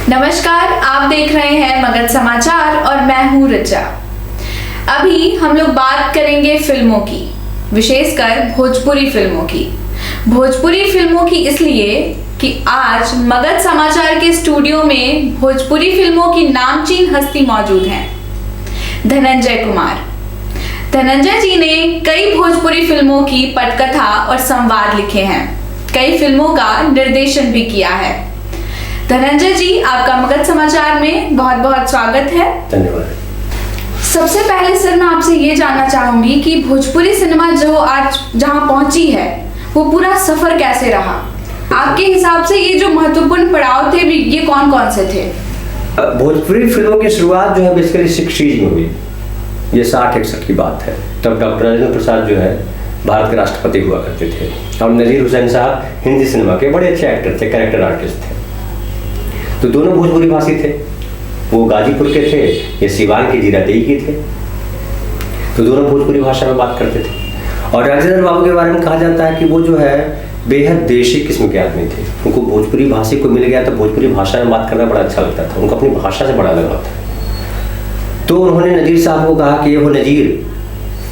नमस्कार, आप देख रहे हैं मगध समाचार और मैं हूं ऋचा। अभी हम लोग बात करेंगे फिल्मों की, विशेषकर भोजपुरी फिल्मों की। भोजपुरी फिल्मों की इसलिए कि आज मगध समाचार के स्टूडियो में भोजपुरी फिल्मों की नामचीन हस्ती मौजूद हैं, धनंजय कुमार। धनंजय जी ने कई भोजपुरी फिल्मों की पटकथा और संवाद लिखे हैं, कई फिल्मों का निर्देशन भी किया है। धनंजय जी, आपका मगध समाचार में बहुत बहुत स्वागत है। धन्यवाद। सबसे पहले सर मैं आपसे ये जानना चाहूंगी कि भोजपुरी सिनेमा जो आज जहां पहुंची है वो पूरा सफर कैसे रहा? आपके हिसाब से ये जो महत्वपूर्ण पड़ाव थे ये कौन कौन से थे? भोजपुरी फिल्मों की शुरुआत जो है बेसिकली 60s में हुई। ये 60-61 की बात है। तब डॉक्टर राजेंद्र प्रसाद जो है भारत के राष्ट्रपति हुआ करते थे और नजीर हुसैन साहब हिंदी सिनेमा के बड़े अच्छे एक्टर थे, कैरेक्टर आर्टिस्ट थे। तो दोनों भोजपुरी भाषी थे। वो गाजीपुर के थे, ये सिवान के जीरादेई के थे। तो दोनों भोजपुरी भाषा में बात करते थे। और राजेंद्र बाबू के बारे में कहा जाता है कि वो जो है बेहद देशी किस्म के आदमी थे। उनको भोजपुरी भाषी को मिल गया तो भोजपुरी भाषा में बात करना बड़ा अच्छा लगता था। उनको अपनी भाषा से बड़ा लगाव था। तो उन्होंने नजीर साहब को कहा कि ये हो नजीर,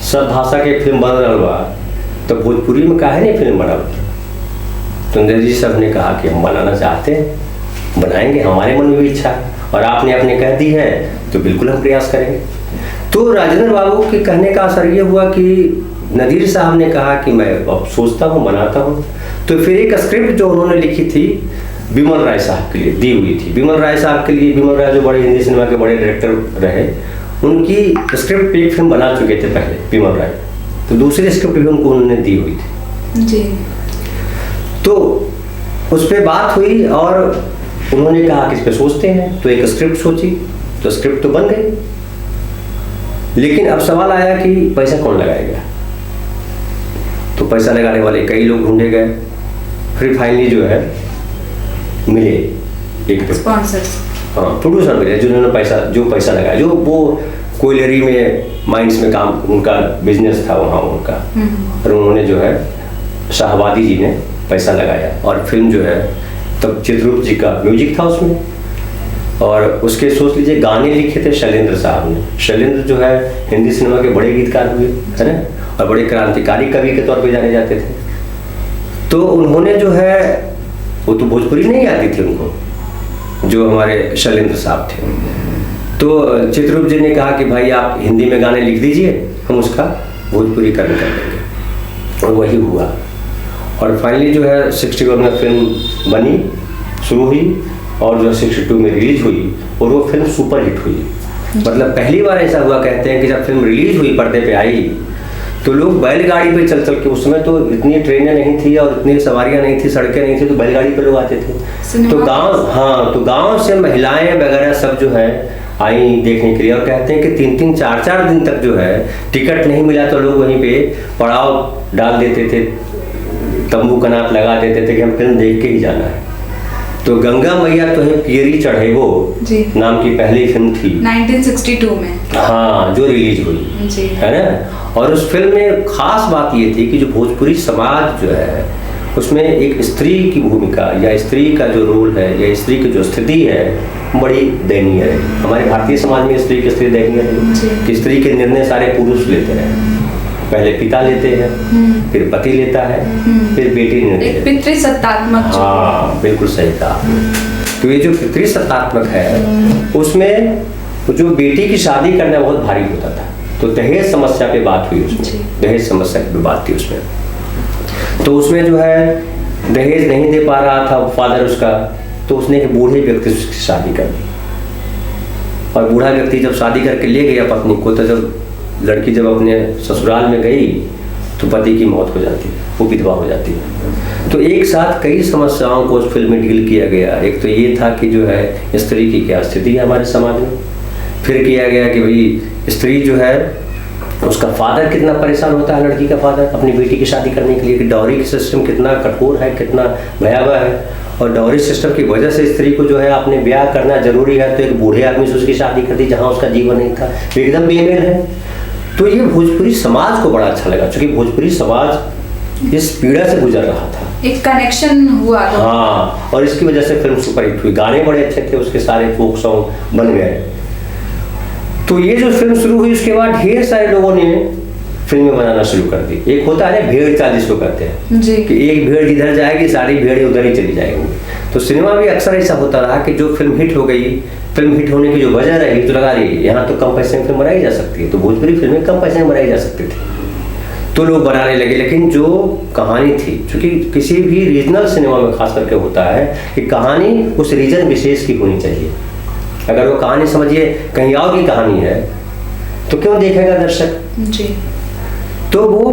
सब भाषा के फिल्म बन रहा बा, तो भोजपुरी में काहे नहीं फिल्म बना? तो नजीर साहब ने कहा कि हम बनाना चाहते हैं, बनाएंगे, हमारे मन में भी इच्छा है और आपने अपने कह दी है तो बिल्कुल हम प्रयास करेंगे। तो राजेंद्र बाबू के कहने का असर ये हुआ कि नजीर साहब ने कहा कि मैं अब सोचता हूँ, बनाता हूँ। तो फिर एक स्क्रिप्ट जो उन्होंने लिखी थी बिमल राय साहब के लिए दी हुई थी। बिमल राय साहब के लिए, बिमल राय जो बड़े हिंदी सिनेमा के बड़े डायरेक्टर रहे, उनकी स्क्रिप्ट पे एक फिल्म बना चुके थे पहले बिमल राय। तो दूसरी स्क्रिप्ट भी उनको उन्होंने दी हुई थी जी। तो उस पर बात हुई और उन्होंने कहा कि इस पे सोचते हैं। तो एक स्क्रिप्ट सोची, तो स्क्रिप्ट तो बन गई, लेकिन अब सवाल आया कि पैसा कौन लगाएगा। तो पैसा लगाने वाले कई लोग ढूंढे गए। फिर फाइनली जो है मिले एक स्पॉन्सर्स, हाँ, प्रोड्यूसर मिले जिन्होंने पैसा लगाया, जो वो कोयलरी में माइंस में काम, उनका बिजनेस था वहाँ उनका। और उन्होंने जो है शाहवादी जी ने पैसा लगाया और फिल्म जो है तब चित्रगुप्त जी का म्यूजिक था उसमें। और उसके सोच लीजिए गाने लिखे थे शैलेंद्र साहब ने। शैलेंद्र जो है हिंदी सिनेमा के बड़े गीतकार हुए, है ना, और बड़े क्रांतिकारी कवि के तौर पे जाने जाते थे। तो उन्होंने जो है, वो तो भोजपुरी नहीं आती थी उनको, जो हमारे शैलेंद्र साहब थे। तो चित्रगुप्त जी ने कहा कि भाई आप हिंदी में गाने लिख दीजिए, हम उसका भोजपुरी कर देंगे। और वही हुआ। और फाइनली जो है 61 में फिल्म बनी, शुरू हुई और जो 62 में रिलीज हुई और वो फिल्म सुपर हिट हुई। मतलब पहली बार ऐसा हुआ, कहते हैं कि जब फिल्म रिलीज हुई, पर्दे पे आई, तो लोग बैलगाड़ी पे चल के, उस समय तो इतनी ट्रेनें नहीं थी और इतनी सवारियां नहीं थी, सड़कें नहीं थी, तो बैलगाड़ी पे लोग आते थे। तो गाँव, हाँ, तो गाँव से महिलाएं वगैरह सब जो है आई देखने के लिए। और कहते हैं कि 3-3, 4-4 दिन तक जो है टिकट नहीं मिला तो लोग वहीं पे पड़ाव डाल देते थे, तंबू कनात लगा देते थे कि हम फिल्म देख के ही जाना है। तो गंगा मैया तो है पियरी चढ़े वो नाम की पहली फिल्म थी 1962 में, हाँ, जो रिलीज हुई जी, है ना। और उस फिल्म में खास बात ये थी कि जो भोजपुरी समाज जो है उसमें एक स्त्री की भूमिका या स्त्री का जो रोल है या स्त्री की जो स्थिति है बड़ी दयनीय है। हमारे भारतीय समाज में स्त्री की स्थिति दयनीय है कि स्त्री के निर्णय सारे पुरुष लेते हैं। पहले पिता लेते हैं, फिर पति लेता है, फिर बेटी निर्णय, पितृसत्तात्मक। हाँ, बिल्कुल सही कहा। तो ये जो पितृसत्तात्मक है उसमें जो बेटी की शादी करना बहुत भारी होता था। तो दहेज समस्या पे बात हुई उसमें, दहेज समस्या पे बात थी उसमें। तो उसमें जो है दहेज नहीं दे पा रहा था फादर उसका, तो उसने एक बूढ़े व्यक्ति से शादी कर दी। और बूढ़ा व्यक्ति जब शादी करके ले गया पत्नी को, तो जब लड़की जब अपने ससुराल में गई तो पति की मौत हो जाती है, वो विधवा हो जाती है। तो एक साथ कई समस्याओं को उस फिल्म में डील किया गया। एक तो ये था कि जो है स्त्री की क्या स्थिति है हमारे समाज में। फिर किया गया कि भाई स्त्री जो है उसका फादर कितना परेशान होता है, लड़की का फादर अपनी बेटी की शादी करने के लिए, कि डॉरी का सिस्टम कितना कठोर है, कितना भयावह है। और डॉरी सिस्टम की वजह से स्त्री को जो है अपने ब्याह करना जरूरी है, तो एक बूढ़े आदमी से उसकी शादी कर दी जहाँ उसका जीवन नहीं था, एकदम बेमेल है। तो ये भोजपुरी समाज को बड़ा अच्छा लगा, क्योंकि भोजपुरी समाज इस पीड़ा से गुजर रहा था। एक कनेक्शन हुआ तो। हाँ, और इसकी वजह से फिल्म सुपरहिट हुई, गाने बड़े अच्छे थे उसके, सारे फोक सॉन्ग बन गए। तो ये जो फिल्म शुरू हुई उसके बाद ढेर सारे लोगों ने फिल्में बनाना शुरू कर दी। एक होता है ना भेड़ चाल जिसको कहते हैं जी। कि एक भेड़ जिधर जाएगी सारी भेड़ें उधर ही चली जाएंगी। तो सिनेमा भी अक्सर ऐसा होता रहा कि जो फिल्म हिट हो गई, फिल्म हिट होने की जो वजह रही तो लगा रही यहाँ तो कम पैसे में फिल्म बनाई जा सकती है, तो भोजपुरी फिल्में कम पैसे में बनाई जा सकती थी तो लोग बनाने लगे। लेकिन जो कहानी थी, क्योंकि किसी भी रीजनल सिनेमा में खास करके होता है कि कहानी उस रीजन विशेष की होनी चाहिए। अगर वो कहानी समझिए कहीं और की कहानी है तो क्यों देखेगा दर्शक जी। तो वो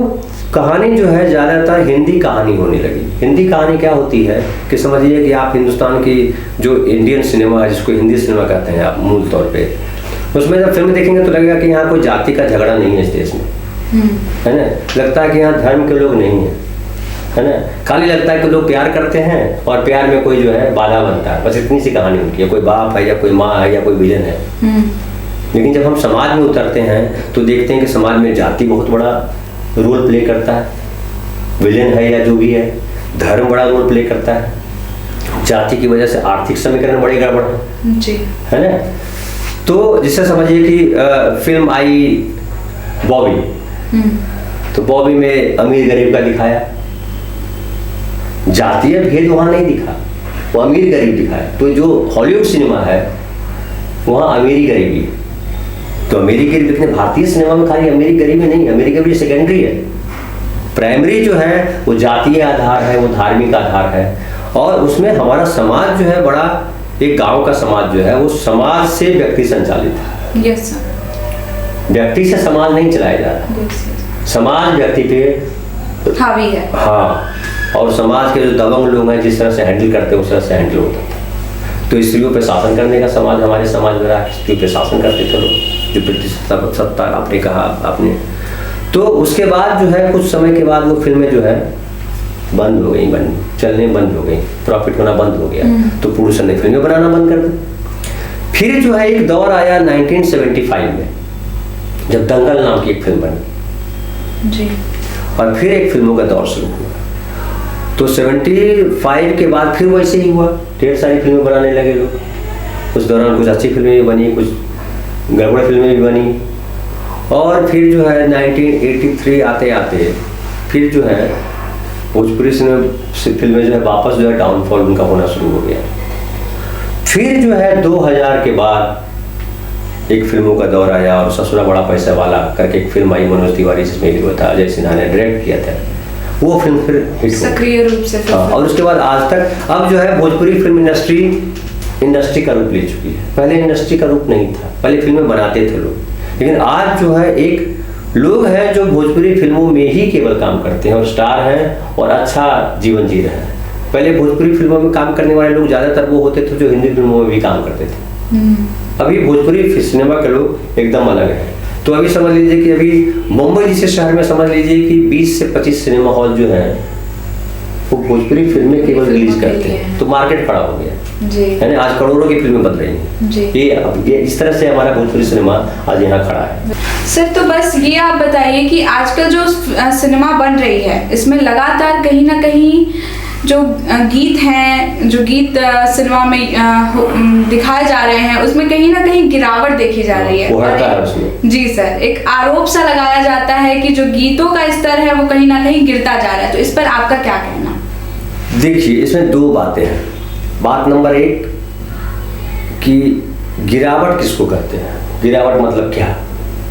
कहानी जो है ज़्यादातर हिंदी कहानी होने लगी। हिंदी कहानी क्या होती है कि समझिए कि आप हिंदुस्तान की जो इंडियन सिनेमा है जिसको हिंदी सिनेमा कहते हैं आप मूल तौर पे, उसमें जब फिल्म देखेंगे तो लगेगा कि यहाँ कोई जाति का झगड़ा नहीं है इस देश में, है ना। लगता है कि यहाँ धर्म के लोग नहीं हैं, है ना। खाली लगता है कि लोग प्यार करते हैं और प्यार में कोई जो है बाधा बनता है, बस इतनी सी कहानी उनकी है। कोई बाप है या कोई माँ है या कोई विलन है। लेकिन जब हम समाज में उतरते हैं तो देखते हैं कि समाज में जाति बहुत बड़ा रोल प्ले करता है, विलेन है या जो भी है, धर्म बड़ा रोल प्ले करता है, जाति की वजह से आर्थिक समीकरण बड़ी गड़बड़ है ना। तो जिससे समझिए कि फिल्म आई बॉबी, तो बॉबी में अमीर गरीब का दिखाया, जातीय भेद वहां नहीं दिखा, वो अमीर गरीब दिखाया। तो जो हॉलीवुड सिनेमा है वहाँ अमीरी गरीबी, तो अमीरी गरीब, लेकिन भारतीय सिनेमा में खाली अमीरी गरीबी नहीं, अमीरी गरीबी सेकेंडरी है। प्राइमरी जो है वो जातीय आधार है, वो धार्मिक आधार है, और उसमें हमारा समाज जो है बड़ा, एक गांव का समाज जो है वो समाज से व्यक्ति संचालित है। Yes sir. व्यक्ति से समाज नहीं चलाया जा रहा, समाज व्यक्ति पे हावी है। हाँ, और समाज के जो दबंग लोग हैं जिस तरह से हैंडल करते हैं उस तरह से हैंडल होता था। तो स्त्रियों पे शासन करने का समाज, हमारे समाज में रहा, स्त्रियों पे शासन करते थे लोग, जो ब्रिटिश सत्ता आपने कहा आपने। तो उसके बाद जो है कुछ समय के बाद वो फिल्में जो है बंद हो गई, चलने बंद हो गई, प्रॉफिट होना बंद हो गया, तो पुरुषों ने फिल्में बनाना बंद कर दी। फिर जो है एक दौर आया 1975 में, जब दंगल नाम की एक फिल्म बनी जी, और फिर एक फिल्मों का दौर शुरू हुआ। तो 75 के बाद फिर वैसे ही हुआ, ढेर सारी फिल्में बनाने लगे लोग। उस दौरान कुछ अच्छी फिल्में भी बनी, कुछ गड़बड़ फिल्में भी बनी, और फिर जो है 1983 आते आते फिर जो है भोजपुरी फिल्में जो है वापस जो है डाउनफॉल उनका होना शुरू हो गया। फिर जो है 2000 के बाद एक फिल्मों का दौर आया, और ससुरा बड़ा पैसा वाला करके एक फिल्म आई मनोज तिवारी, जिसमें हीरो था अजय सिन्हा ने डायरेक्ट किया था। वो फिल्म फिर हिट हो सक्रिय रूप से। हाँ, और उसके बाद आज तक अब जो है भोजपुरी फिल्म इंडस्ट्री का रूप ले चुकी है। पहले इंडस्ट्री का रूप नहीं था, पहले फिल्में बनाते थे लोग, लेकिन आज जो है एक लोग हैं जो भोजपुरी फिल्मों में ही केवल काम करते हैं और स्टार हैं और अच्छा जीवन जी रहे हैं। पहले भोजपुरी फिल्मों में काम करने वाले लोग ज़्यादातर वो होते थे जो हिंदी फिल्मों में भी काम करते थे। अभी भोजपुरी सिनेमा के लोग एकदम अलग हैं। तो अभी समझ लीजिए कि अभी मुंबई जैसे शहर में समझ लीजिए कि 20 से 25 सिनेमा हॉल जो है वो भोजपुरी फिल्में केवल रिलीज करते हैं, तो मार्केट खड़ा हो गया जी, है ना। आज करोड़ों की फिल्में बन रही हैं जी। ये इस तरह से हमारा भोजपुरी सिनेमा आज यहाँ खड़ा है। सर, तो बस ये आप बताइए कि आजकल जो सिनेमा बन रही है इसमें लगातार कहीं ना कहीं जो गीत हैं, जो गीत सिनेमा में दिखाए जा रहे हैं, उसमें कहीं ना कहीं गिरावट देखी जा रही है। जी सर, एक आरोप सा लगाया जाता है कि जो गीतों का स्तर है वो कहीं ना कहीं गिरता जा रहा है, तो इस पर आपका क्या कहना? देखिए, इसमें दो बातें हैं। बात नंबर 1 कि गिरावट किसको कहते हैं, गिरावट मतलब क्या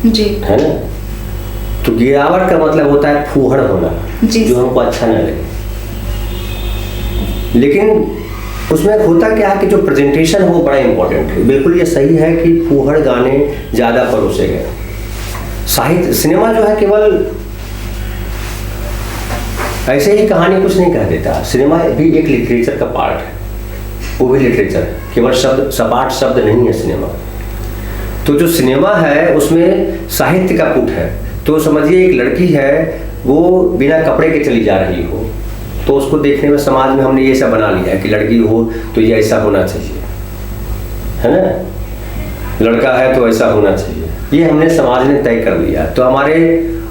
जी, है ना। तो गिरावट का मतलब होता है फूहड़ होना, जो हमको अच्छा न लगे। लेकिन उसमें होता क्या है कि जो प्रेजेंटेशन है वो बड़ा इंपॉर्टेंट है। बिल्कुल ये सही है कि फूहड़ गाने ज़्यादा परोसे गए। साहित्य सिनेमा जो है केवल ऐसे ही कहानी कुछ नहीं कह देता, सिनेमा भी एक लिटरेचर का पार्ट है, वो भी लिटरेचर है, केवल शब्द सपाट शब्द नहीं है सिनेमा। तो जो सिनेमा है उसमें साहित्य का पुट है। तो समझिए एक लड़की है, वो बिना कपड़े के चली जा रही हो, तो उसको देखने में समाज में हमने ये सब बना लिया है कि लड़की हो तो ये ऐसा होना चाहिए, है ना। लड़का है तो ऐसा होना चाहिए, ये हमने समाज ने तय कर लिया। तो हमारे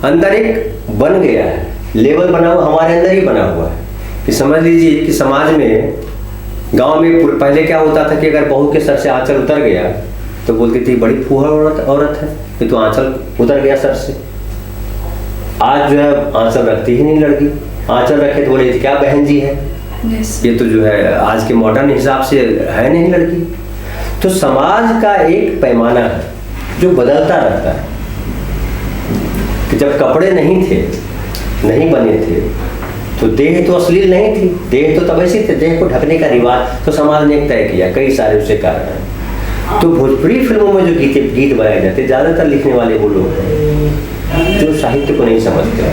अंदर एक बन गया है, लेवल बना हुआ हमारे अंदर ही बना हुआ है कि समझ लीजिए कि समाज में, गांव में पहले क्या होता था कि अगर बहू के सर से आंचल उतर गया तो बोलती थी बड़ी फूहड़ औरत है कि तो आंचल उतर गया सर से। आज जो है आंचल रखती ही नहीं लड़की, आंचल रखे तो बोले क्या बहन जी है। ये तो जो है आज के मॉडर्न हिसाब से है नहीं लड़की। तो समाज का एक पैमाना है जो बदलता रहता है कि जब कपड़े नहीं थे, नहीं बने थे, तो देह तो अश्लील नहीं थी, देह तो तब ऐसी थे, देह को ढकने का रिवाज तो समाज ने तय किया, कई सारे उससे कारण हैं। तो भोजपुरी फिल्मों में जो गीत बनाए जाते, ज्यादातर लिखने वाले वो लोग हैं जो साहित्य को नहीं समझते,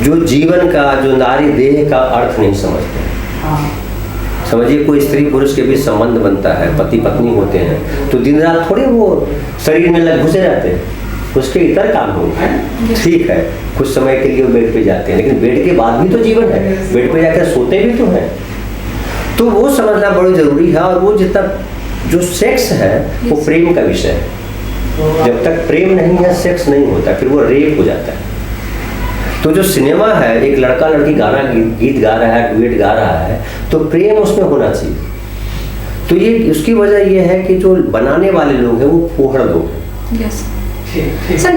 जो जीवन का, जो नारी देह का अर्थ नहीं समझते। समझिए कोई स्त्री पुरुष के बीच संबंध बनता है, पति पत्नी होते हैं, तो दिन रात थोड़े वो शरीर में लग घुसे रहते हैं, उसके इतर काम होते हैं। ठीक है, कुछ समय के लिए वो बेड पे जाते हैं, लेकिन बेड के बाद भी तो जीवन है, बेड पे जाकर सोते भी तो हैं। तो वो समझना बहुत जरूरी है। और वो जितना जो सेक्स है वो प्रेम का विषय है। जब तक प्रेम नहीं है सेक्स नहीं होता, फिर वो रेप हो जाता है। तो जो सिनेमा है, एक लड़का लड़की गीत गा रहा है, डुएट गा रहा है, तो प्रेम उसमें होना चाहिए। तो ये उसकी वजह ये है कि जो बनाने वाले लोग हैं वो फूहड़ लोग हैं। सर,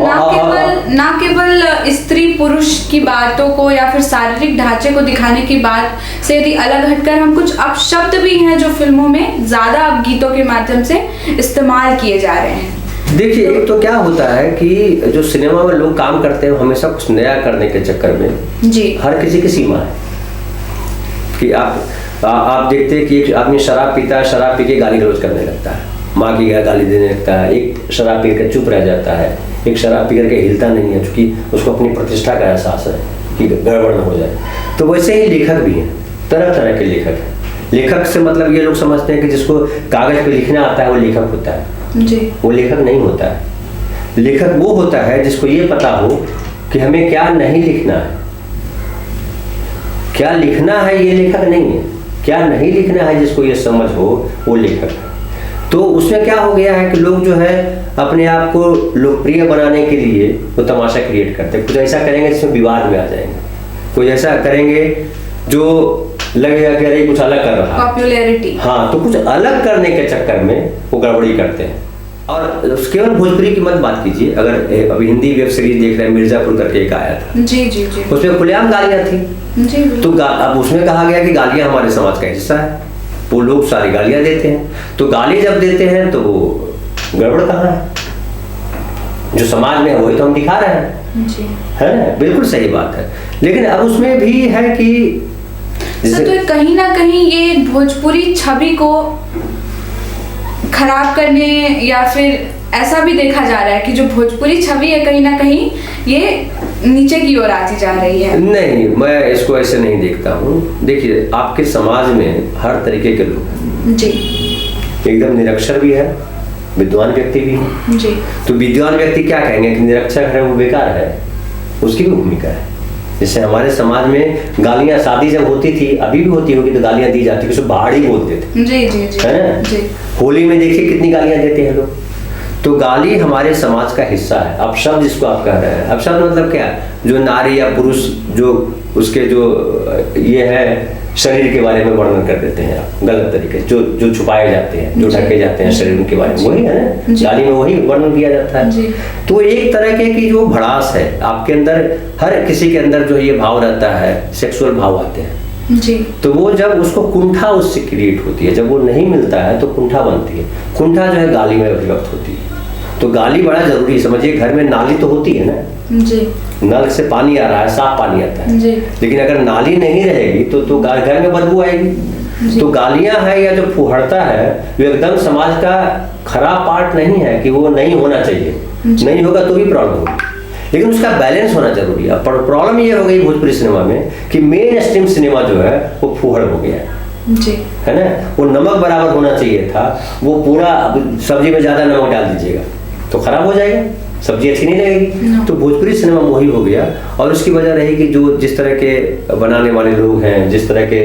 ना केवल स्त्री पुरुष की बातों को या फिर शारीरिक ढांचे को दिखाने की बात से यदि अलग हटकर हम कुछ अपशब्द भी हैं जो फिल्मों में ज्यादा अब गीतों के माध्यम से इस्तेमाल किए जा रहे हैं। देखिए, एक तो क्या होता है कि जो सिनेमा में लोग काम करते हैं हमेशा कुछ नया करने के चक्कर में जी हर किसी की सीमा है कि आप देखते हैं कि एक आदमी शराब पीता है, शराब पी के गाली गलौज करने लगता है, माँ की गाली देने लगता है, एक शराब पी कर चुप रह जाता है, एक शराब पी करके हिलता नहीं है क्योंकि उसको अपनी प्रतिष्ठा का एहसास है कि गड़बड़ न हो जाए। तो वैसे ही लेखक भी हैं, तरह तरह के लेखक हैं। लेखक से मतलब ये लोग समझते हैं कि जिसको कागज पे लिखना आता है वो लेखक होता है जी। वो लेखक नहीं होता है। लेखक वो होता है जिसको ये पता हो कि हमें क्या नहीं लिखना है, क्या लिखना है ये लेखक नहीं है, क्या नहीं लिखना है जिसको ये समझ हो वो लेखक है। तो उसमें क्या हो गया है कि लोग जो है अपने आप को लोकप्रिय बनाने के लिए वो तमाशा क्रिएट करते हैं। कुछ ऐसा करेंगे जिसमें विवाद में आ जाएंगे, कुछ ऐसा करेंगे जो लगेगा कि अरे कुछ अलग कर रहा है, पॉपुलैरिटी। हाँ, तो कुछ अलग करने के चक्कर में वो गड़बड़ी करते हैं। और केवल भोजपुरी की मत बात कीजिए, अगर अभी हिंदी वेब सीरीज देख रहे हैं, मिर्जापुर करके एक आया था जी जी जी, उसमें खुलेआम गालियां थी जी। तो अब उसमें कहा गया कि गालियां हमारे समाज का हिस्सा है, वो लोग सारी गालियां देते हैं। तो गाली जब देते हैं तो वो गड़बड़ कहाँ है, जो समाज में है वही तो हम दिखा रहे हैं जी, है ना, बिल्कुल सही बात है। लेकिन अब उसमें भी है कि तो कहीं ना कहीं ये भोजपुरी छवि को खराब करने या फिर ऐसा भी देखा जा रहा है कि जो भोजपुरी छवि है कहीं ना कहीं ये नीचे की ओर आती जा रही है। नहीं, मैं इसको ऐसे नहीं देखता हूँ। देखिए, आपके समाज में हर तरीके के लोग हैं जी, एकदम निरक्षर भी है, विद्वान व्यक्ति भी है जी। तो विद्वान व्यक्ति क्या कहेंगे कि निरक्षर है वो बेकार है, उसकी भी भूमिका है। जैसे हमारे समाज में गालियां, शादी जब होती थी, अभी भी होती होगी, तो गालियां दी जाती, उसको बाहर ही बोलते थे जी जी जी, है ना जी। होली में देखिए कितनी गालियां देते हैं लोग। तो गाली हमारे समाज का हिस्सा है। अपशब्द जिसको आप कह रहे हैं, अपशब्द मतलब क्या, जो नारी या पुरुष जो उसके जो ये है शरीर के बारे में वर्णन कर देते हैं आप गलत तरीके, जो छुपाए जाते हैं, जो ढके जाते हैं शरीर के बारे में, वही है ना, गाली में वही वर्णन किया जाता है। तो एक तरह के की जो भड़ास है आपके अंदर, हर किसी के अंदर जो ये भाव रहता है, सेक्सुअल भाव आते हैं जी। तो वो जब उसको कुंठा उससे क्रिएट होती है, जब वो नहीं मिलता है तो कुंठा बनती है। कुंठा जो है गाली में अभिव्यक्त होती है। तो गाली बड़ा जरूरी है। समझिए घर में नाली तो होती है ना जी, नल से पानी आ रहा है, साफ पानी आता है जी। लेकिन अगर नाली नहीं रहेगी तो घर में बदबू आएगी। तो गालियां है या जो फुहड़ता है वो एकदम समाज का खराब पार्ट नहीं है कि वो नहीं होना चाहिए, नहीं होगा तो भी प्रॉब्लम होगी, लेकिन उसका बैलेंस होना जरूरी है। प्रॉब्लम ये हो गई भोजपुरी सिनेमा में कि मेन स्ट्रीम सिनेमा जो है वो फुहड़ हो गया जी, है ना। वो नमक बराबर होना चाहिए था, वो पूरा सब्जी में ज्यादा नमक डाल दीजिएगा तो खराब हो जाएगा, सब्जी अच्छी नहीं लगेगी। तो भोजपुरी सिनेमा वही हो गया। और उसकी वजह रही कि जो जिस तरह के बनाने वाले लोग हैं, जिस तरह के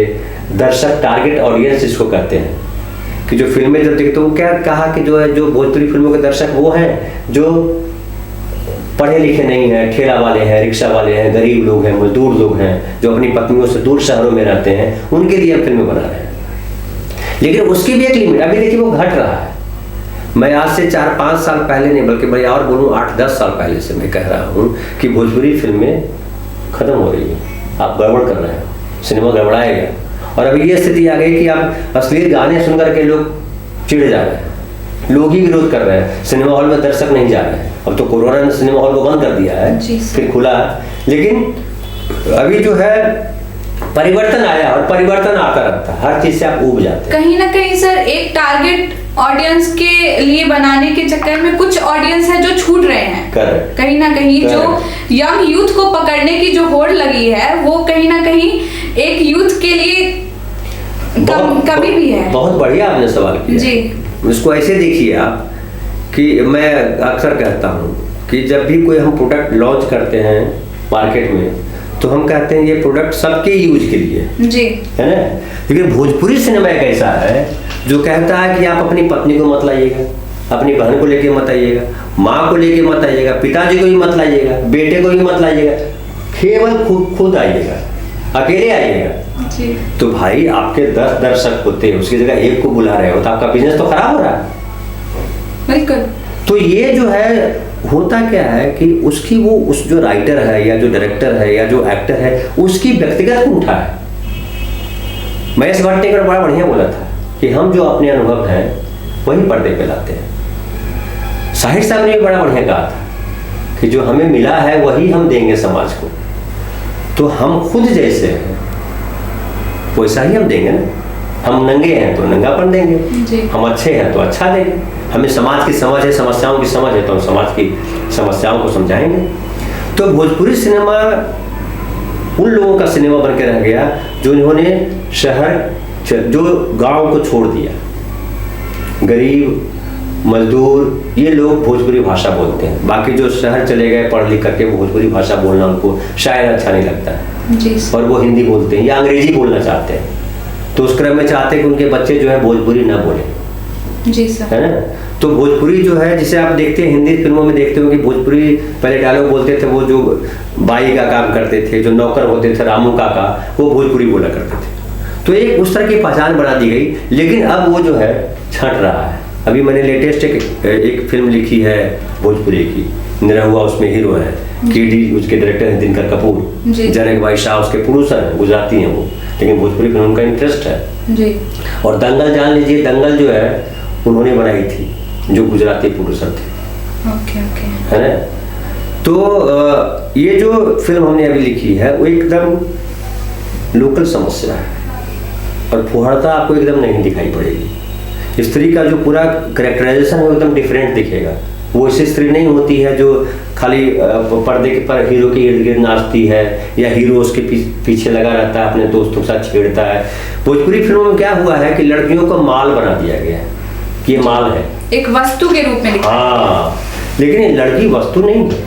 दर्शक, टारगेट ऑडियंस जिसको कहते हैं, कि जो फिल्में जब देखते तो वो क्या कहा कि जो है जो भोजपुरी फिल्मों के दर्शक वो हैं जो पढ़े लिखे नहीं हैं, ठेला वाले हैं, रिक्शा वाले हैं, गरीब लोग हैं, मजदूर लोग हैं, जो अपनी पत्नियों से दूर शहरों में रहते हैं, उनके लिए हम फिल्में बना रहे हैं। लेकिन उसकी भी एक लिमिट, अभी देखिए वो घट रहा है। मैं आज से 4-5 साल पहले नहीं, बल्कि मैं और बोलूँ 8-10 साल पहले से मैं कह रहा हूँ कि भोजपुरी फिल्में खत्म हो रही है, आप गड़बड़ कर रहे हैं, सिनेमा गड़बड़ाएगा। और अभी ये स्थिति आ गई कि आप अश्लील गाने सुन करके लोग चिढ़ जा रहे हैं, लोग ही विरोध कर रहे हैं, सिनेमा हॉल में दर्शक नहीं जा रहे हैं। अब तो कोरोना ने सिनेमा हॉल को बंद कर दिया है, फिर खुला, लेकिन अभी जो है परिवर्तन आया और परिवर्तन आता रहता है, हर चीज से आप ऊब जाते हैं। कहीं ना कहीं सर एक टारगेट ऑडियंस के लिए बनाने के चक्कर में कुछ ऑडियंस है जो छूट रहे हैं। Correct. कहीं ना कहीं जो Correct. यंग यूथ को पकड़ने की जो होड़ लगी है, वो कहीं ना कहीं एक यूथ के लिए कमी भी है। बहुत बढ़िया आपने सवाल किया जी। इसको ऐसे देखिए आप कि मैं अक्सर कहता हूँ कि जब भी कोई हम प्रोडक्ट लॉन्च करते हैं मार्केट में, तो हम कहते हैं ये प्रोडक्ट सबके यूज के लिए जी, है ना। लेकिन भोजपुरी सिनेमा एक ऐसा है जो कहता है कि आप अपनी पत्नी को मत लाइएगा, अपनी बहन को लेके मत आइएगा, माँ को लेके मत आइएगा, पिताजी को भी मत लाइएगा, बेटे को भी मत लाइएगा, केवल खुद आइएगा, अकेले आइएगा। जी। तो भाई आपके 10 दर्शक होते हैं, उसकी जगह एक को बुला रहे हो, तो आपका बिजनेस तो खराब हो रहा है। बिल्कुल। तो ये जो है होता क्या है कि उसकी वो उस जो राइटर है या जो डायरेक्टर है या जो एक्टर है, उसकी व्यक्तिगत कुंठा है। महेश भट्टेकर बड़ा बढ़िया बोला था कि हम जो अपने अनुभव हैं वही पर्दे पे लाते हैं। साहिर साहब ने भी बड़ा बढ़िया कहा था कि जो हमें मिला है वही हम देंगे समाज को। तो हम खुद जैसे हैं वैसा ही हम देंगे ना। हम नंगे हैं तो नंगापन देंगे जी। हम अच्छे हैं तो अच्छा देंगे। हमें समाज की समझ है, समस्याओं की समझ है, तो हम समाज की समस्याओं को समझाएंगे। तो भोजपुरी सिनेमा उन लोगों का सिनेमा बन के रह गया जो इन्होंने जो गांव को छोड़ दिया। गरीब मजदूर ये लोग भोजपुरी भाषा बोलते हैं, बाकी जो शहर चले गए पढ़ लिख करके भोजपुरी भाषा बोलना उनको शायद अच्छा नहीं लगता है जी। और वो हिंदी बोलते हैं या अंग्रेजी बोलना चाहते हैं। तो उस क्रम में चाहते हैं कि उनके बच्चे जो है भोजपुरी ना बोले। जी सर। है ना। तो भोजपुरी जो है जिसे आप देखते हैं हिंदी फिल्मों में देखते हो कि भोजपुरी पहले डायलॉग बोलते थे, वो जो बाई का काम करते थे, जो नौकर होते थे रामू काका, वो भोजपुरी बोला करते थे। तो एक उस तरह की पहचान बना दी गई। लेकिन अब वो जो है छंट रहा है। अभी मैंने लेटेस्ट एक फिल्म लिखी है भोजपुरी की, निरहुआ उसमें हीरो है, केडी उसके डायरेक्टर हैं दिनकर कपूर, जनक भाई शाह उसके प्रोड्यूसर हैं, गुजराती हैं वो, लेकिन भोजपुरी फिल्म उनका इंटरेस्ट है जी। और दंगल जान लीजिए, दंगल जो है उन्होंने बनाई थी, जो गुजराती प्रोड्यूसर थे। Okay okay. है ना। तो ये जो फिल्म हमने अभी लिखी है वो एकदम लोकल समस्या है और फुहारता आपको एकदम नहीं दिखाई पड़ेगी। स्त्री का जो पूरा कैरेक्टराइजेशन है वो एकदम डिफरेंट दिखेगा। वो ऐसी स्त्री नहीं होती है जो खाली पर्दे के पर हीरो के इर्द गिर्द नाचती है या हीरो उसके पीछे लगा रहता है, अपने दोस्तों के साथ छेड़ता है। भोजपुरी फिल्मों में क्या हुआ है कि लड़कियों को माल बना दिया गया है कि ये माल है, एक वस्तु के रूप में दिखाया। हाँ, लेकिन ये लड़की वस्तु नहीं है।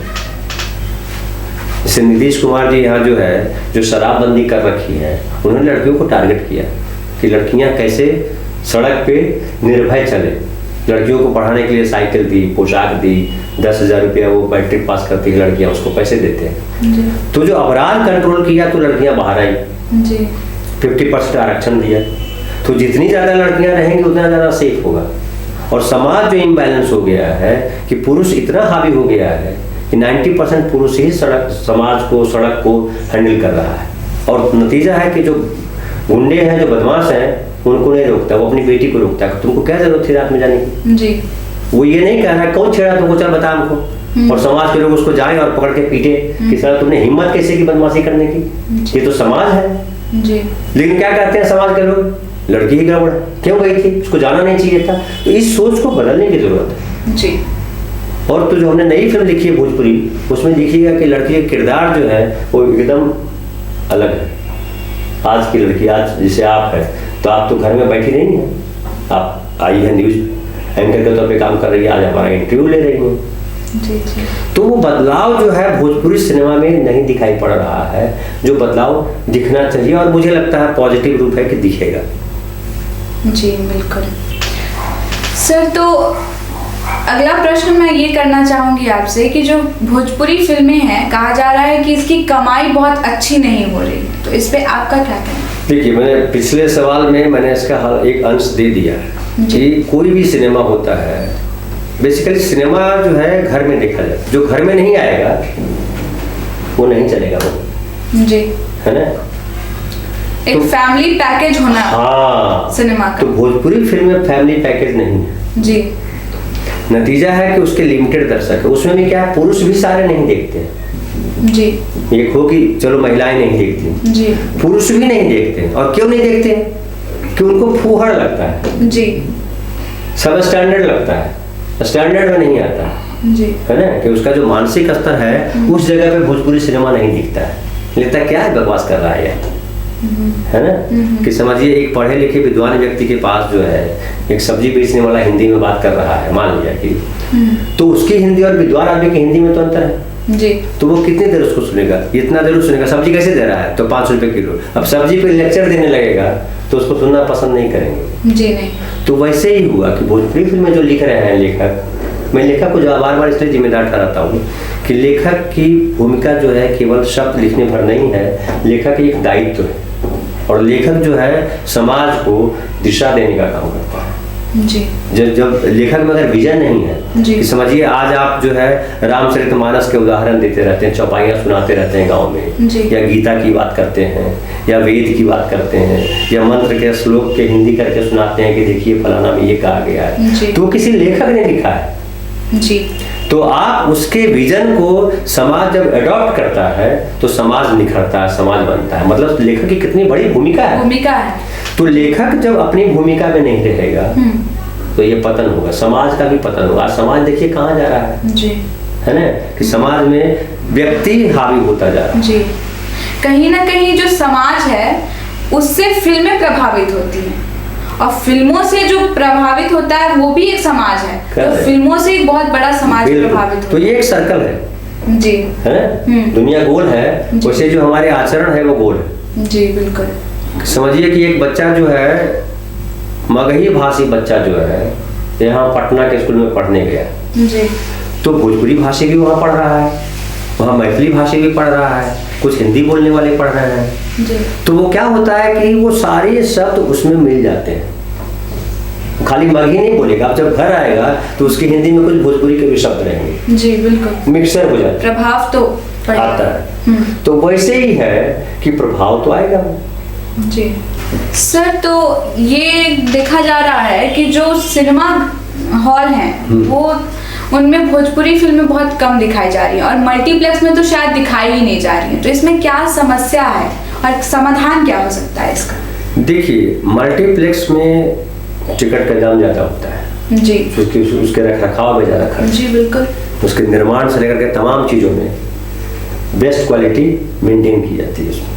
जैसे नीतीश कुमार जी यहाँ जो है जो शराबबंदी कर रखी है, उन्होंने लड़कियों को टारगेट किया कि लड़कियाँ कैसे सड़क पे निर्भय चले। लड़कियों को पढ़ाने के लिए साइकिल दी, पोशाक दी, 10,000 रुपया वो मैट्रिक पास करती है लड़कियाँ, उसको पैसे देते हैं। तो जो अपराध कंट्रोल किया तो लड़कियाँ बाहर आई, 50% आरक्षण दिया। तो जितनी ज़्यादा लड़कियाँ रहेंगी उतना ज़्यादा सेफ होगा। और समाज जो इम्बैलेंस हो गया है कि पुरुष इतना हावी हो गया है कि 90% पुरुष ही समाज को, सड़क को हैंडल कर रहा है। और नतीजा है कि जो गुंडे हैं, जो बदमाश हैं, उनको नहीं रोकता, वो अपनी बेटी को रोकता है। तुमको क्या जरूरत थी रात में जाने की? जी। वो ये नहीं कह रहा कौन छेड़ा तुमको, चल बता हमको। और समाज के लोग उसको जाए और पकड़ के पीटे कि सर तुमने हिम्मत कैसे की बदमाशी करने की, ये तो समाज है। जी। लेकिन क्या कहते हैं समाज के लोग, लड़की ही गड़बड़, क्यों गई थी, उसको जाना नहीं चाहिए था। तो इस सोच को बदलने की जरूरत है जी। और तो जो हमने नई फिल्म लिखी है भोजपुरी, उसमें देखिएगा कि लड़की का किरदार जो है वो एकदम अलग है। आज की लड़की, आज जैसे आप है, तो आप तो घर में बैठी नहीं है, आप आई है न्यूज एंकर के तौर पे काम कर रही है, आज हमारा इंटरव्यू ले रही है। जी जी। तो वो बदलाव जो है भोजपुरी सिनेमा में नहीं दिखाई पड़ रहा है, जो बदलाव दिखना चाहिए और मुझे लगता है पॉजिटिव रूप है कि दिखेगा। जी बिल्कुल सर। तो अगला प्रश्न मैं ये करना चाहूंगी आपसे कि जो भोजपुरी फिल्में हैं, कहा जा रहा है कि इसकी कमाई बहुत अच्छी नहीं हो रही, तो इस पे आपका क्या कहना है? देखिए, मैंने पिछले सवाल में मैंने इसका एक अंश दे दिया है कि कोई भी सिनेमा होता है, बेसिकली सिनेमा जो है घर में देखा जाए, जो घर में नहीं आएगा वो नहीं चलेगा, वो जी है ना। एक फैमिली पैकेज होना हाँ, सिनेमा का। तो भोजपुरी फिल्म में फैमिली पैकेज नहीं है जी। नतीजा है कि उसके लिमिटेड दर्शक है। उसमें भी क्या है, पुरुष भी सारे नहीं देखते हैं। जी। एक हो कि चलो महिलाएं नहीं देखती, जी। पुरुष भी नहीं देखते। और क्यों नहीं देखते? कि उनको फूहड़ लगता है। जी। सब स्टैंडर्ड लगता है, स्टैंडर्ड में नहीं आता जी। है ना, कि उसका जो मानसिक स्तर है उस जगह पे भोजपुरी सिनेमा नहीं दिखता है। लगता क्या है, बकवास कर रहा है ये, है ना। कि समझिए एक पढ़े लिखे विद्वान व्यक्ति के पास जो है एक सब्जी बेचने वाला हिंदी में बात कर रहा है, मान लिया कि, तो उसकी हिंदी और विद्वान आदमी की हिंदी में तो अंतर है जी। तो वो कितनी देर उसको सुनेगा? इतना देर सुनेगा। सब्जी कैसे दे रहा है? तो 5 रुपए किलो। अब सब्जी पे लेक्चर देने लगेगा तो उसको सुनना पसंद नहीं करेंगे। जी नहीं। तो वैसे ही हुआ कि भोजपुरी फिल्म में जो लिख रहे हैं लेखक, मैं लेखक को बार बार इसलिए जिम्मेदार ठहराता हूँ कि लेखक की भूमिका जो है केवल शब्द लिखने भर नहीं है, लेखक एक दायित्व है। और लेखक जो है समाज को दिशा देने का काम करता है। जी। जब लेखक में अगर विजन नहीं है कि समझिए आज आप जो है रामचरितमानस के उदाहरण देते रहते हैं, चौपाइयाँ सुनाते रहते हैं गांव में, या गीता की बात करते हैं, या वेद की बात करते हैं, या मंत्र के श्लोक के हिंदी करके सुनाते हैं कि देखिए फलाना में ये कहा गया है, तो किसी लेखक ने लिखा है। जी। तो आप उसके विजन को समाज जब अडॉप्ट करता है तो समाज निखरता है, समाज बनता है। मतलब लेखक की कितनी बड़ी भूमिका है। तो लेखक जब अपनी भूमिका में नहीं रहेगा तो ये पतन होगा, समाज का भी पतन होगा। समाज देखिए कहाँ जा रहा है जी, है ना, कि समाज में व्यक्ति हावी होता जा रहा है जी। कहीं ना कहीं जो समाज है उससे फिल्में प्रभावित होती हैं, और फिल्मों से जो प्रभावित होता है वो भी एक समाज है। तो फिल्मों से एक बहुत बड़ा समाज प्रभावित होता है। तो ये एक सर्कल है जी, है ना। दुनिया गोल है, वैसे जो हमारे आचरण है वो गोल है। जी बिल्कुल। समझिए कि एक बच्चा जो है मगही भाषी बच्चा जो है यहाँ पटना के स्कूल में पढ़ने गया जी, तो भोजपुरी भाषी भी वहाँ पढ़ रहा है, वहाँ मैथिली भाषी भी पढ़ रहा है, कुछ हिंदी बोलने वाले पढ़ रहे हैं जी। तो वो क्या होता है कि वो सारे शब्द उसमें मिल जाते हैं। खाली मगही नहीं बोलेगा, अब जब घर आएगा तो उसकी हिंदी में कुछ भोजपुरी के भी शब्द रहेंगे। जी बिल्कुल, मिक्सर हो जाता है, प्रभाव तो आता है। तो वैसे ही है कि प्रभाव तो आएगा जी। सर, तो ये देखा जा रहा है कि जो सिनेमा हॉल हैं वो उनमें भोजपुरी फिल्में बहुत कम दिखाई जा रही हैं, और मल्टीप्लेक्स में तो शायद दिखाई ही नहीं जा रही हैं। तो इसमें क्या समस्या है और समाधान क्या हो सकता है इसका? देखिए, मल्टीप्लेक्स में टिकट का दाम ज़्यादा होता है जी, उसके रख रखाव में ज़्यादा खर्च, जी बिल्कुल। उसके निर्माण से लेकर के तमाम चीज़ों में बेस्ट क्वालिटी मेंटेन की जाती है। उसमें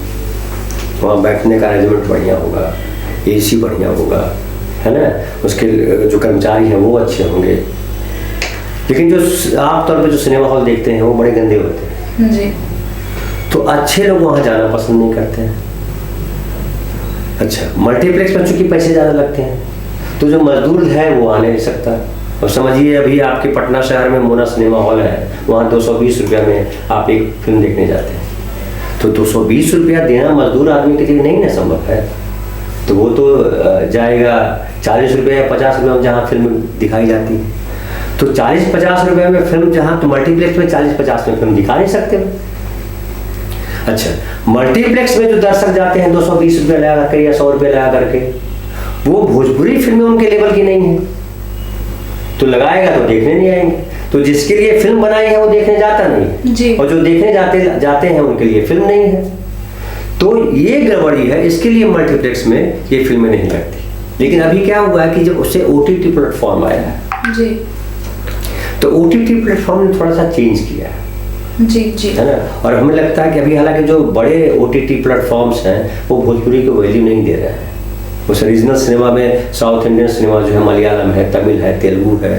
वहाँ बैठने का अरेंजमेंट बढ़िया होगा, एसी बढ़िया होगा, है ना, उसके जो कर्मचारी हैं वो अच्छे होंगे। लेकिन जो आमतौर पे जो सिनेमा हॉल देखते हैं वो बड़े गंदे होते हैं जी। तो अच्छे लोग वहाँ जाना पसंद नहीं करते हैं। अच्छा, मल्टीप्लेक्स में चूंकि पैसे ज़्यादा लगते हैं तो जो मजदूर है वो आ नहीं सकता। और समझिए अभी आपके पटना शहर में मोना सिनेमा हॉल है, वहाँ 220 रुपया में आप एक फिल्म देखने जाते हैं। तो 220 रुपया देना मजदूर आदमी के लिए नहीं ना संभव है, तो वो तो जाएगा 40 रुपये या 50 रुपये में जहाँ फिल्म दिखाई जाती है। तो 40-50 रुपये में फिल्म जहाँ, तो मल्टीप्लेक्स में 40-50 में फिल्म दिखा नहीं सकते। अच्छा, मल्टीप्लेक्स में जो दर्शक जाते हैं 220 रुपये लगा करके या 100 रुपये लगा करके, वो भोजपुरी फिल्में उनके लेवल की नहीं है, तो लगाएगा तो देखने नहीं आएंगे। तो जिसके लिए फिल्म बनाई है वो देखने जाता नहीं जी। और जो देखने जाते हैं उनके लिए फिल्म नहीं है। तो ये गड़बड़ी है, इसके लिए मल्टीप्लेक्स में ये फिल्में नहीं लगती। लेकिन अभी क्या हुआ है कि जब उससे OTT प्लेटफॉर्म आया है जी, तो OTT प्लेटफॉर्म ने थोड़ा सा चेंज किया है जी जी, है ना। और हमें लगता है कि अभी हालांकि जो बड़े OTT प्लेटफॉर्म्स हैं वो भोजपुरी को वैल्यू नहीं दे रहे हैं। उस रीजनल सिनेमा में साउथ इंडियन सिनेमा जो है, मलयालम है, तमिल है, तेलुगु है,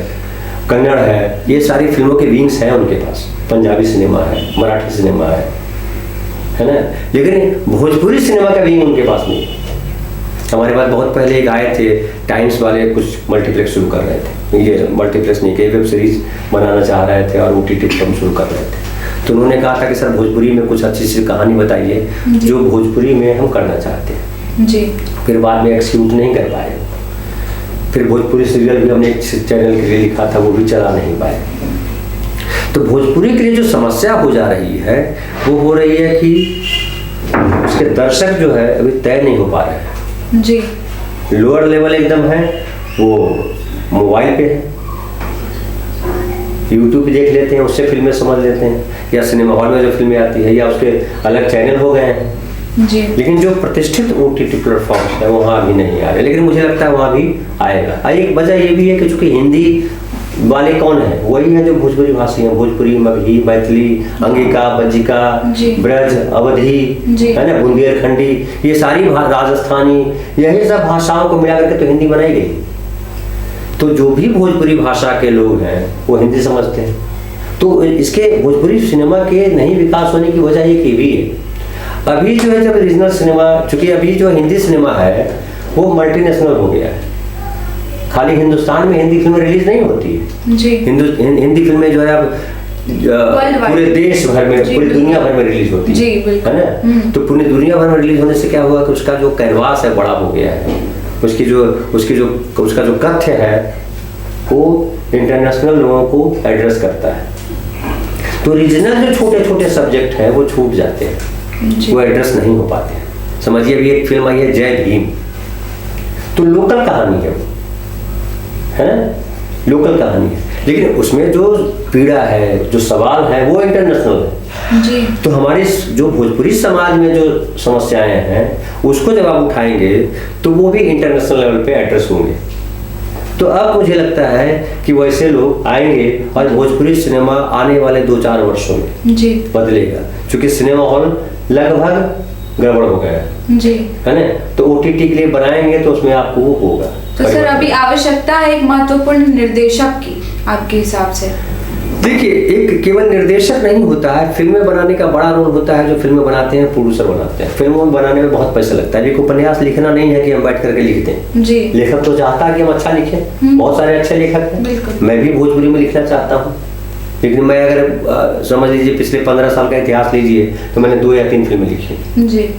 कन्नड़ है, ये सारी फिल्मों के विंग्स हैं उनके पास। पंजाबी सिनेमा है, मराठी सिनेमा है ना, लेकिन भोजपुरी सिनेमा का विंग उनके पास नहीं है। हमारे पास बहुत पहले एक आए थे टाइम्स वाले, कुछ मल्टीप्लेक्स शुरू कर रहे थे, ये मल्टीप्लेक्स नहीं, वेब सीरीज बनाना चाह रहे थे और OTT फिल्म शुरू कर रहे थे। तो उन्होंने कहा था कि सर भोजपुरी में कुछ अच्छी सी कहानी बताइए जो भोजपुरी में हम करना चाहते हैं जी। फिर बाद में एक्सिक्यूट नहीं कर पाए। फिर भोजपुरी सीरियल भी हमने एक चैनल के लिए लिखा था, वो भी चला नहीं पाए। तो भोजपुरी के लिए जो समस्या हो जा रही है वो हो रही है कि उसके दर्शक जो है अभी तय नहीं हो पा रहे हैं जी। लोअर लेवल एकदम है, वो मोबाइल पे है, यूट्यूब पे देख लेते हैं, उससे फिल्में समझ लेते हैं, या सिनेमा हॉल में जो फिल्में आती है या उसके अलग चैनल हो गए हैं जी। लेकिन जो प्रतिष्ठित OTT प्लेटफॉर्म है वहाँ अभी नहीं आ रहे, लेकिन मुझे लगता है वहाँ भी आएगा। एक वजह ये भी है कि चूंकि हिंदी वाले कौन है, वही है जो भोजपुरी भाषी हैं, भोजपुरी, मगही, मैथिली, अंगिका, बज्जिका, ब्रज, अवधी, है ना, बुंदेलखंडी, ये सारी राजस्थानी, यही सब भाषाओं को मिला करके तो हिंदी बनाई गई। तो जो भी भोजपुरी भाषा के लोग हैं वो हिंदी समझते हैं। तो इसके भोजपुरी सिनेमा के नहीं विकास होने की वजह एक ये भी है। अभी जो है जब रीजनल सिनेमा, चूंकि अभी जो हिंदी सिनेमा है वो मल्टीनेशनल हो गया है, खाली हिंदुस्तान में हिंदी फिल्में रिलीज नहीं होती है जी। हिंदी फिल्में जो है अब पूरे देश भर में, पूरी दुनिया भर में रिलीज होती है ना। तो पूरी दुनिया भर में रिलीज होने से क्या हुआ कि उसका जो कैनवास है बड़ा हो गया है, उसका जो कथ्य है वो इंटरनेशनल लोगों को एड्रेस करता है। तो रीजनल जो छोटे छोटे सब्जेक्ट हैं वो छूट जाते हैं, वो एड्रेस नहीं हो पाते हैं। समझिए अभी एक फिल्म आई है जय भीम, तो लोकल कहानी है वो, है ना, लोकल कहानी है, लेकिन उसमें जो पीड़ा है, जो सवाल है वो इंटरनेशनल है जी। तो हमारे जो भोजपुरी समाज में जो समस्याएं हैं उसको जब आप उठाएंगे तो वो भी इंटरनेशनल लेवल पे एड्रेस होंगे। तो अब मुझे लगता है कि वैसे लोग आएंगे और भोजपुरी सिनेमा आने वाले 2-4 वर्षों में जी बदलेगा, क्योंकि सिनेमा हॉल लगभग गड़बड़ हो गया जी, है ना। तो OTT के लिए बनाएंगे तो उसमें आपको वो होगा। तो सर अभी आवश्यकता है एक महत्वपूर्ण निर्देशक की आपके हिसाब से? देखिए, एक केवल निर्देशक नहीं होता है, फिल्में बनाने का बड़ा रोल होता है। जो फिल्में बनाते हैं प्रोड्यूसर बनाते हैं। फिल्मों बनाने में बहुत पैसा लगता है। एक उपन्यास लिखना नहीं है कि हम बैठ करके लिखते हैं जी। लेखक तो चाहता है कि हम अच्छा लिखें, बहुत सारे अच्छे लेखक हैं, मैं भी भोजपुरी में लिखना चाहता हूँ, लेकिन मैं अगर समझ लीजिए पिछले 15 साल का इतिहास लीजिए तो मैंने 2 या 3 फिल्में लिखी जी।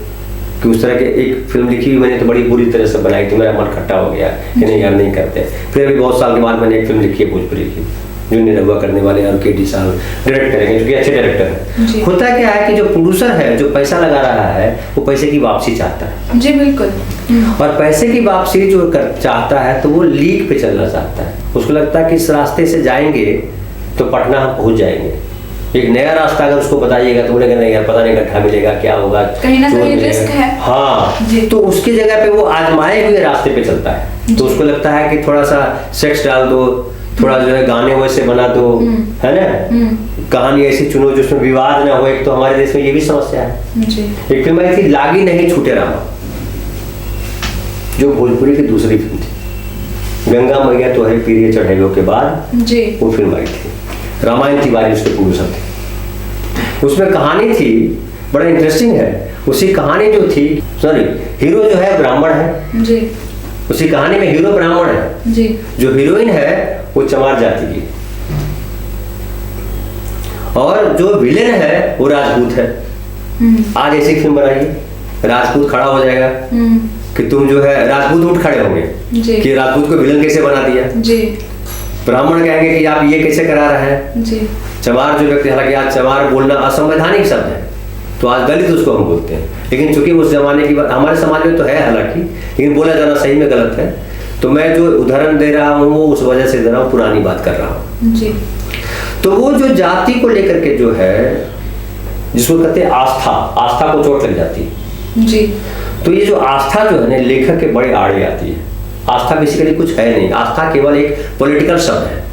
कि उस तरह के एक फिल्म लिखी हुई मैंने तो बड़ी बुरी तरह से बनाई थी, मेरा मन खट्टा हो गया कि नहीं यार नहीं करते। फिर अभी बहुत साल के बाद मैंने एक फिल्म लिखी है भोजपुरी की, जो निरहुआ करने वाले और KD साहब डायरेक्ट करेंगे, क्योंकि अच्छे डायरेक्टर हैं। होता क्या है कि जो प्रोड्यूसर है, जो पैसा लगा रहा है, वो पैसे की वापसी चाहता है जी, बिल्कुल। और पैसे की वापसी जो चाहता है तो वो लीक पे चलना चाहता है। उसको लगता है कि इस रास्ते से जाएंगे तो पटना हम पहुंच जाएंगे। एक नया रास्ता अगर उसको बताइएगा तो बोलेगा नहीं यार पता नहीं गड्ढा मिलेगा, क्या होगा, कहीं ना कहीं रिस्क है। हाँ, तो उसकी जगह पे वो आजमाए हुए रास्ते पे चलता है। तो उसको लगता है कि थोड़ा सा सेक्स डाल दो, थोड़ा जो है गाने वैसे बना दो, है ना, कहानी ऐसी चुनो जिसमें विवाद ना हो। एक तो हमारे देश में ये भी समस्या है जी। एक फिल्म आई थी लागी नहीं छूटे रामा, जो भोजपुरी की दूसरी फिल्म थी। गंगा मैया तो है पीरियड चढ़ेलों के बाद जी वो फिल्म आई थी। रामायण तिवारी उसके प्रोड्यूसर थे। उसमें कहानी थी बड़ा इंटरेस्टिंग है। उसी कहानी जो थी, सॉरी, हीरो जो है ब्राह्मण है जी। उसी कहानी में हीरो ब्राह्मण है जी। जो हीरोइन है वो चमार जाति की, और जो विलेन है वो राजपूत है। आज ऐसी फिल्म बनाइए, राजपूत खड़ा हो जाएगा कि तुम जो है, राजपूत उठ खड़े होंगे कि राजपूत को विलेन कैसे बना दिया जी। ब्राह्मण कहेंगे कि आप ये कैसे करा रहे हैं जी। चमार जो व्यक्ति, हालांकि आज चमार बोलना असंवैधानिक शब्द है, तो आज दलित उसको हम बोलते हैं, लेकिन चूंकि उस जमाने की बात हमारे समाज में तो है हालांकि, लेकिन बोला जाना सही में गलत है। तो मैं जो उदाहरण दे रहा हूँ वो उस वजह से दे रहा हूँ, पुरानी बात कर रहा हूँ जी। तो वो जो जाति को लेकर के जो है, जिसको कहते हैं आस्था को चोट लग जाती है जी। तो ये जो आस्था जो है ना, लेखक के बड़े आड़े आती है। आस्था बेसिकली कुछ है नहीं, आस्था केवल एक पॉलिटिकल शब्द है,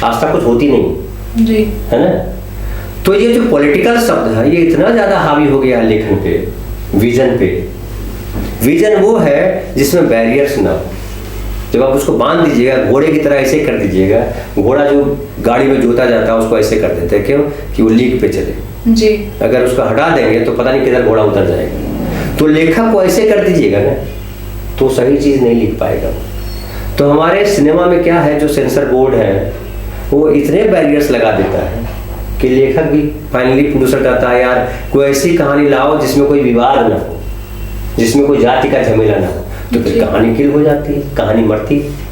आस्था कुछ होती नहीं जी, है ना। तो ये जो पॉलिटिकल शब्द है ये इतना ज्यादा हावी हो गया है लेखन पे, विजन पे। विजन वो है जिसमें बैरियर्स ना हो। जब आप उसको बांध दीजिएगा, घोड़े की तरह ऐसे कर दीजिएगा, घोड़ा जो गाड़ी में जोता जाता है उसको ऐसे कर देते हैं, क्यों कि वो लीक पे चले जी। अगर उसको हटा देंगे तो पता नहीं किधर घोड़ा उतर जाएगा। तो लेखक को ऐसे कर दीजिएगा ना तो सही चीज़ नहीं लिख पाएगा। तो हमारे सिनेमा में क्या है, जो सेंसर बोर्ड है वो इतने बैरियर्स लगा देता है कि लेखक भी फाइनली प्रोड्यूसर कहता है यार कोई ऐसी कहानी लाओ जिसमें कोई विवाद ना हो, जिसमें कोई जाति का झमेला ना हो, तो फिर कहानी किल हो जाती है, कहानी मरती है।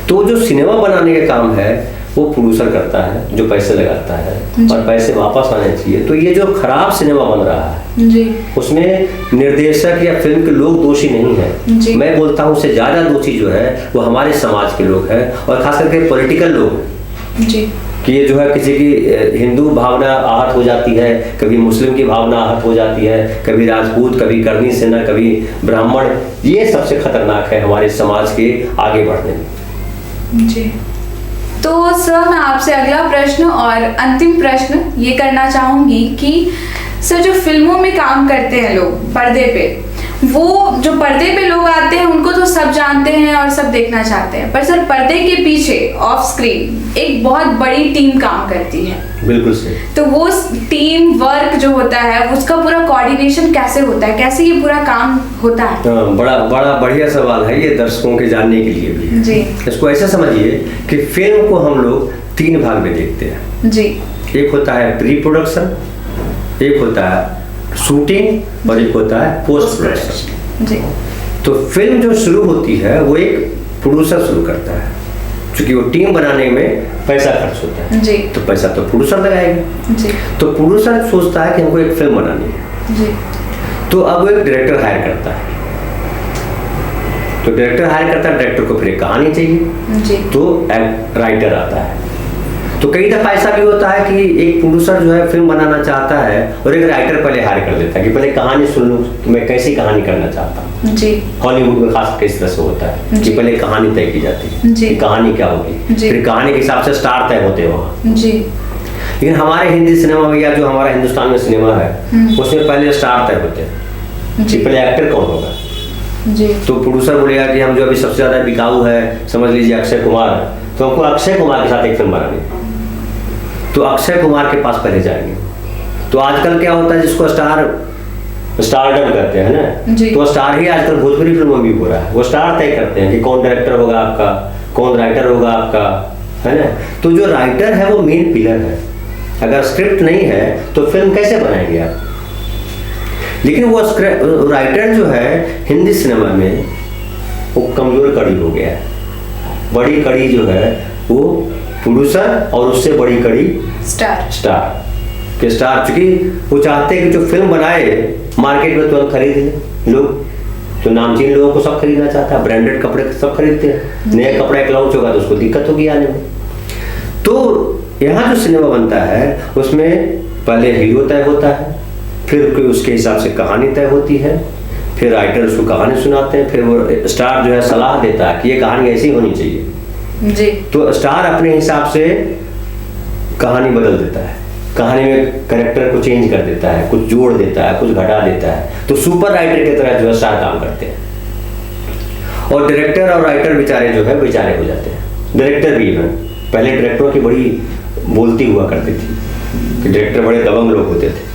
तो जो सिनेमा बनाने का काम है वो प्रोड्यूसर करता है, जो पैसे लगाता है और पैसे वापस आने चाहिए। तो ये जो खराब सिनेमा बन रहा है जी। उसमें निर्देशक या फिल्म के लोग दोषी नहीं है। मैं बोलता हूँ उससे ज्यादा दोषी जो है वो हमारे समाज के लोग हैं और खास करके पॉलिटिकल लोग हैं जी। कि ये जो है किसी की हिंदू भावना आहत हो जाती है, कभी मुस्लिम की भावना आहत हो जाती है, कभी राजपूत, कभी करनी सेना, कभी ब्राह्मण। ये सबसे खतरनाक है हमारे समाज के आगे बढ़ने में। जी। तो सर मैं आपसे अगला प्रश्न और अंतिम प्रश्न ये करना चाहूंगी कि सर जो फिल्मों में काम करते हैं लोग पर्दे पे, वो जो पर्दे पे लोग आते हैं उनको तो सब जानते हैं और सब देखना चाहते हैं, पर सर पर्दे के पीछे ऑफ स्क्रीन एक बहुत बड़ी टीम काम करती है। बिल्कुल सही। तो वो टीम वर्क जो होता है उसका पूरा कोऑर्डिनेशन कैसे होता है, कैसे ये पूरा काम होता है? बड़ा बढ़िया सवाल है ये, दर्शकों के जानने के लिए भी जी। इसको ऐसा समझिए कि फिल्म को हम लोग 3 भाग में देखते हैं जी। एक होता है प्री प्रोडक्शन, एक होता है शूटिंग और एक होता है पोस्ट प्रोडक्शन। जी। तो फिल्म जो शुरू होती है वो एक प्रोड्यूसर शुरू करता है, क्योंकि वो टीम बनाने में पैसा खर्च होता है। जी। तो पैसा तो प्रोड्यूसर लगाएगा। जी। तो प्रोड्यूसर सोचता है कि हमको एक फिल्म बनानी है। जी। तो अब वो एक डायरेक्टर हायर करता है। तो डायरेक्टर हायर करता है, डायरेक्टर को फिर एक कहानी चाहिए। जी। तो एक राइटर आता है। तो कई दफा ऐसा भी होता है कि एक प्रोड्यूसर जो है फिल्म बनाना चाहता है और एक राइटर पहले हायर कर लेता है कि पहले कहानी सुन लूं कि मैं कैसी कहानी करना चाहता हूँ। जी। हॉलीवुड में खास किस तरह से होता है कि पहले कहानी तय की जाती है जी। कि कहानी क्या होगी, फिर कहानी के हिसाब से स्टार तय होते हैं वहाँ। जी। लेकिन हमारे हिंदी सिनेमा में या जो हमारा हिंदुस्तान में सिनेमा है उसमें पहले स्टार तय होते हैं कि पहले एक्टर कौन होगा। जी। तो प्रोड्यूसर बोलेगा कि हम जो अभी सबसे ज्यादा बिकाऊ है समझ लीजिए अक्षय कुमार, तो हमको अक्षय कुमार के साथ एक फिल्म बनानी है। तो अक्षय कुमार के पास पहले जाएंगे। तो आजकल क्या होता है जिसको स्टारडम कहते हैं ना, तो स्टार ही आजकल भोजपुरी फिल्मों में भी हो रहा है। वो स्टार तय करते हैं कि कौन डायरेक्टर होगा आपका, कौन राइटर होगा आपका, है ना। तो जो राइटर है वो मेन पिलर है। अगर स्क्रिप्ट नहीं है तो फिल्म कैसे बनाएंगे आप? लेकिन वो राइटर जो है हिंदी सिनेमा में वो कमजोर कड़ी हो गया है। बड़ी कड़ी जो है वो प्रोड्यूसर और उससे बड़ी कड़ी स्टार के स्टार, चूंकि वो चाहते हैं कि जो फिल्म बनाए मार्केट में तुरंत खरीद ले लोग। तो नामचीन लोगों को सब खरीदना चाहता है, ब्रांडेड कपड़े सब खरीदते हैं। नया कपड़ा एक लॉन्च होगा तो उसको दिक्कत होगी आने में। तो यहाँ जो सिनेमा बनता है उसमें पहले हीरो तय होता है, फिर उसके हिसाब से कहानी तय होती है, फिर राइटर उसको कहानी सुनाते हैं, फिर वो स्टार जो है सलाह देता है कि ये कहानी ऐसी होनी चाहिए। जी। तो स्टार अपने हिसाब से कहानी बदल देता है, कहानी में कैरेक्टर को चेंज कर देता है, कुछ जोड़ देता है, कुछ घटा देता है। तो सुपर राइटर की तरह जो है स्टार काम करते हैं और डायरेक्टर और राइटर बेचारे जो है बेचारे हो जाते हैं। डायरेक्टर भी है, पहले डायरेक्टरों की बड़ी बोलती हुआ करती थी कि डायरेक्टर बड़े दबंग लोग होते थे।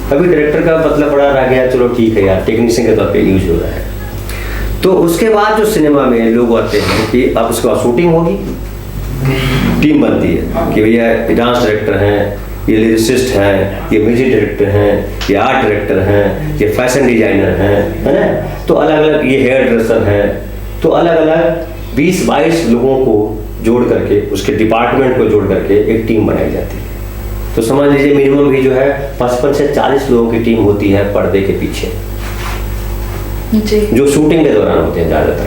अभी डायरेक्टर का मतलब बड़ा रह गया, चलो ठीक है यार, टेक्नीशियन के तौर पे यूज हो रहा है। तो उसके बाद जो सिनेमा में लोग आते हैं कि अब उसके बाद शूटिंग होगी, टीम बनती है कि भैया डांस डायरेक्टर हैं, ये लिरिसिस्ट हैं, ये म्यूजिक डायरेक्टर हैं, ये आर्ट डायरेक्टर हैं, ये फैशन डिजाइनर हैं, है ना। तो अलग अलग ये हेयर ड्रेसर हैं। तो अलग अलग 20-22 लोगों को जोड़ करके उसके डिपार्टमेंट को जोड़ करके एक टीम बनाई जाती है। तो समझ लीजिए मिनिमम भी जो है 55 से 40 लोगों की टीम होती है पर्दे के पीछे जी। जो शूटिंग के दौरान होते हैं ज़्यादातर।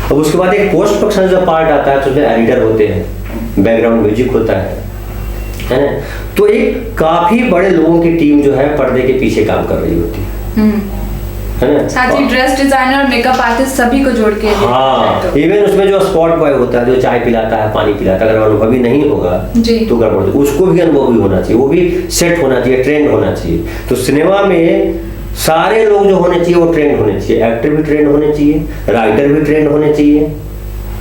अब उसके बाद एक पोस्ट प्रोडक्शन जो पार्ट आता है तो उसमें एडिटर होते हैं, बैकग्राउंड म्यूजिक होता है ना। तो एक काफी बड़े लोगों की टीम जो है पर्दे के पीछे काम कर रही होती है ना। साथ ही ड्रेस डिजाइनर और मेकअप आर्टिस्ट सभी को जोड़ के। हाँ, इवन उसमें जो स्पॉट बॉय होता है जो चाय पिलाता है, पानी पिलाता है, अगर अनुभवी नहीं होगा तो गड़बड़, उसको भी अनुभवी होना चाहिए, वो भी सेट होना चाहिए, ट्रेंड होना चाहिए। तो सिनेमा में सारे लोग जो होने चाहिए वो ट्रेंड होने चाहिए। एक्टर भी ट्रेंड होने चाहिए, राइटर भी ट्रेंड होने चाहिए,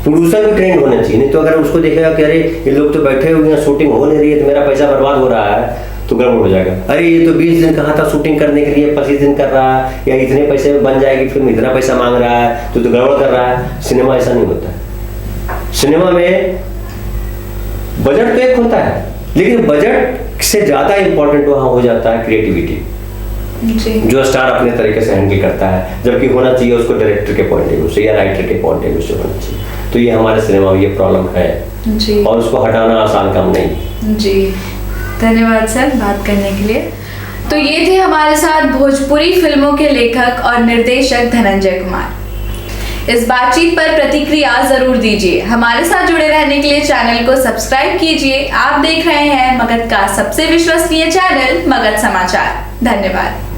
प्रोड्यूसर भी ट्रेंड होने चाहिए। नहीं तो अगर उसको देखेगा कि अरे ये लोग तो बैठे हुए हैं, शूटिंग हो नहीं रही है तो मेरा पैसा बर्बाद हो रहा है, तो गड़बड़ हो जाएगा। अरे ये तो 20 दिन कहा था शूटिंग करने के लिए, 25 दिन कर रहा है, या इतने पैसे में बन जाएगी फिल्म, इतना पैसा मांग रहा है, तो गड़बड़ कर रहा है। सिनेमा ऐसा नहीं होता है। सिनेमा में बजट तो एक होता है, लेकिन बजट से ज्यादा इंपॉर्टेंट वहां हो जाता है क्रिएटिविटी, जो स्टार अपने तरीके से हैंडल करता है, जबकि होना चाहिए उसको डायरेक्टर के पॉइंट ऑफ व्यू से या राइटर के पॉइंट ऑफ व्यू से होना चाहिए। तो ये हमारे सिनेमा में ये प्रॉब्लम है जी। और उसको हटाना आसान काम नहीं। जी, धन्यवाद सर बात करने के लिए। तो ये थे हमारे साथ भोजपुरी फिल्मों के लेखक और निर्देशक धनंजय कुमार। इस बातचीत पर प्रतिक्रिया जरूर दीजिए। हमारे साथ जुड़े रहने के लिए चैनल को सब्सक्राइब कीजिए। आप देख रहे हैं मगध का सबसे विश्वसनीय चैनल मगध समाचार। धन्यवाद।